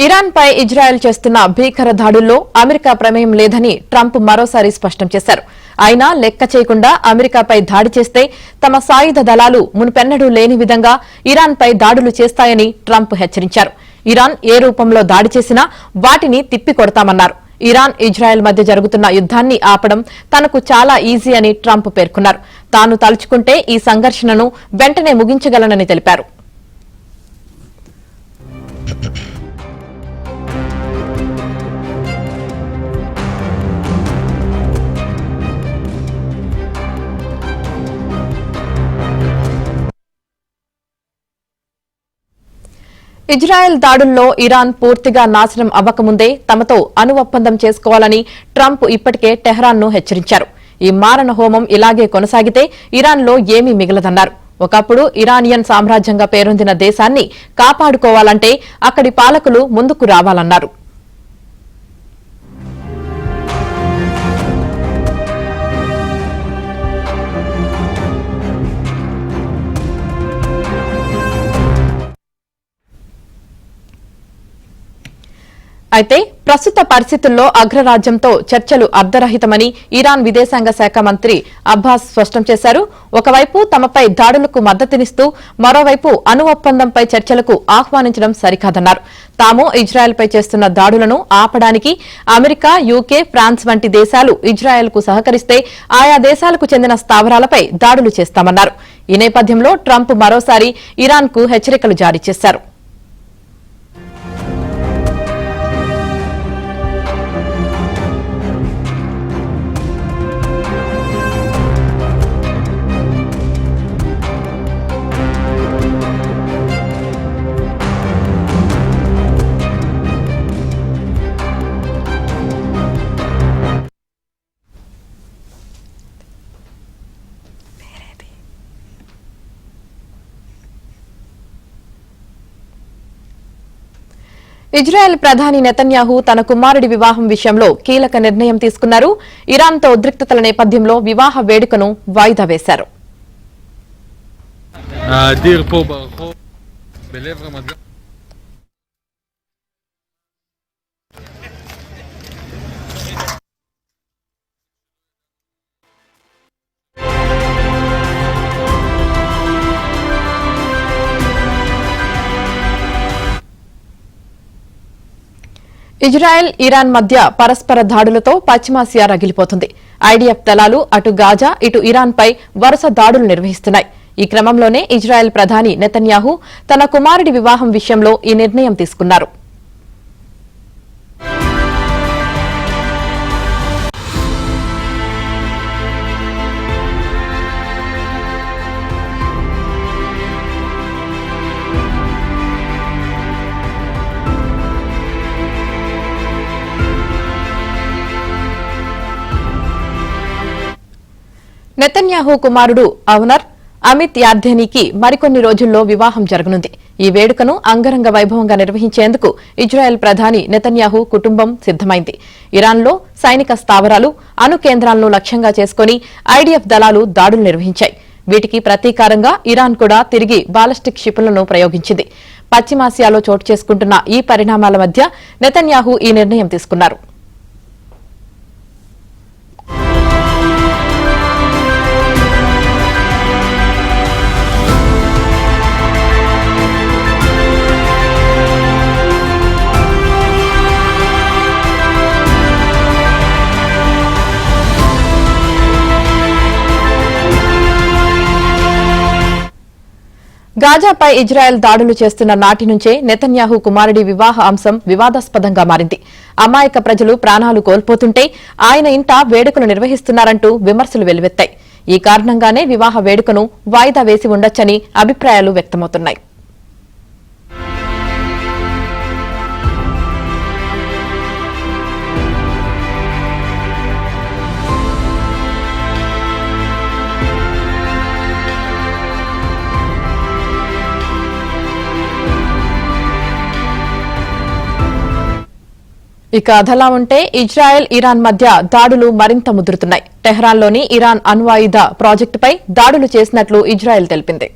Iran పై Israel చేస్తున్న భీకర దాడుల్లో అమెరికా ప్రమేయం లేదని ట్రంప్ మరోసారి స్పష్టం చేశారు. అయినా లెక్క చేయకుండా అమెరికాపై దాడి చేస్తే తమ సాయుధ దళాలు మునుపెన్నడూ లేని విధంగా ఇరాన్ పై దాడులు చేస్తాయని ట్రంప్ హెచ్చరించారు. ఇరాన్ ఏ రూపంలో దాడి చేసినా వాటిని తిప్పికొడతామన్నారు. ఇరాన్ ఇజ్రాయెల్ మధ్య జరుగుతున్న యుద్దాన్ని ఆపడం తనకు చాలా ఈజీ అని ట్రంప్ పేర్కొన్నారు. తాను తలుచుకుంటే ఈ సంఘర్షణను వెంటనే ముగించగలనని తెలిపారు. ఇజ్రాయెల్ దాడుల్లో ఇరాన్ పూర్తిగా నాశనం అవ్వకముందే తమతో అణు ఒప్పందం చేసుకోవాలని ట్రంప్ ఇప్పటికే టెహ్రాన్ను హెచ్చరించారు. ఈ మారణ హోమం ఇలాగే కొనసాగితే ఇరాన్లో ఏమీ మిగలదన్నారు. ఒకప్పుడు ఇరానియన్ సామ్రాజ్యంగా పేరొందిన దేశాన్ని కాపాడుకోవాలంటే అక్కడి పాలకులు ముందుకు రావాలన్నారు. అయితే ప్రస్తుత పరిస్థితుల్లో అగ్రరాజ్యంతో చర్చలు అర్ధరహితమని ఇరాన్ విదేశాంగ శాఖ మంత్రి అబ్బాస్ స్పష్టం చేశారు. ఒకవైపు తమపై దాడులకు మద్దతునిస్తూ మరోవైపు అణు ఒప్పందంపై చర్చలకు ఆహ్వానించడం సరికాదన్నారు. తాము ఇజ్రాయెల్పై చేస్తున్న దాడులను ఆపడానికి అమెరికా, యూకే, ఫ్రాన్స్ వంటి దేశాలు ఇజ్రాయెల్కు సహకరిస్తే ఆయా దేశాలకు చెందిన స్థావరాలపై దాడులు చేస్తామన్నారు. ఈ నేపథ్యంలో ట్రంప్ మరోసారి ఇరాన్కు హెచ్చరికలు జారీ చేశారు. ఇజ్రాయెల్ ప్రధాని నెతన్యాహు తన కుమారుడి వివాహం విషయంలో కీలక నిర్ణయం తీసుకున్నారు. ఇరాన్తో ఉద్రిక్తతల నేపథ్యంలో వివాహ వేడుకను వాయిదా వేశారు. ఇజ్రాయెల్, ఇరాన్ మధ్య పరస్పర దాడులతో పశ్చిమాసియా రగిలిపోతుంది. ఐడీఎఫ్ దళాలు అటు గాజా, ఇటు ఇరాన్పై వరుస దాడులు నిర్వహిస్తున్నాయి. ఈ క్రమంలోనే ఇజ్రాయెల్ ప్రధాని నెతన్యాహు తన కుమారుడి వివాహం విషయంలో ఈ నిర్ణయం తీసుకున్నారు. నెతన్యాహు కుమారుడు అవనర్ అమిత్ యార్దేనికి మరికొన్ని రోజుల్లో వివాహం జరగనుంది. ఈ వేడుకను అంగరంగ వైభవంగా నిర్వహించేందుకు ఇజ్రాయెల్ ప్రధాని నెతన్యాహు కుటుంబం సిద్దమైంది. ఇరాన్లో సైనిక స్థావరాలు, అణు కేంద్రాలను లక్ష్యంగా చేసుకుని ఐడీఎఫ్ దళాలు దాడులు నిర్వహించాయి. వీటికి ప్రతీకారంగా ఇరాన్ కూడా తిరిగి బాలిస్టిక్ క్షిపణులను ప్రయోగించింది. పశ్చిమాసియాలో చోటు చేసుకుంటున్న ఈ పరిణామాల మధ్య నెతన్యాహు ఈ నిర్ణయం తీసుకున్నారు. గాజాపై ఇజ్రాయెల్ దాడులు చేస్తున్న నాటి నుంచే నెతన్యాహు కుమారుడి వివాహ అంశం వివాదాస్పదంగా మారింది. అమాయక ప్రజలు ప్రాణాలు కోల్పోతుంటే ఆయన ఇంట వేడుకలు నిర్వహిస్తున్నారంటూ విమర్శలు వెల్లువెత్తాయి. ఈ కారణంగానే వివాహ వేడుకను వాయిదా వేసి ఉండొచ్చని అభిప్రాయాలు వ్యక్తమవుతున్నాయి. ఇక అదలా ఉంటే ఇజ్రాయెల్, ఇరాన్ మధ్య దాడులు మరింత ముదురుతున్నాయి. టెహ్రాన్లోని ఇరాన్ అణ్వాయుధ ప్రాజెక్టుపై దాడులు చేసినట్లు ఇజ్రాయెల్ తెలిపింది.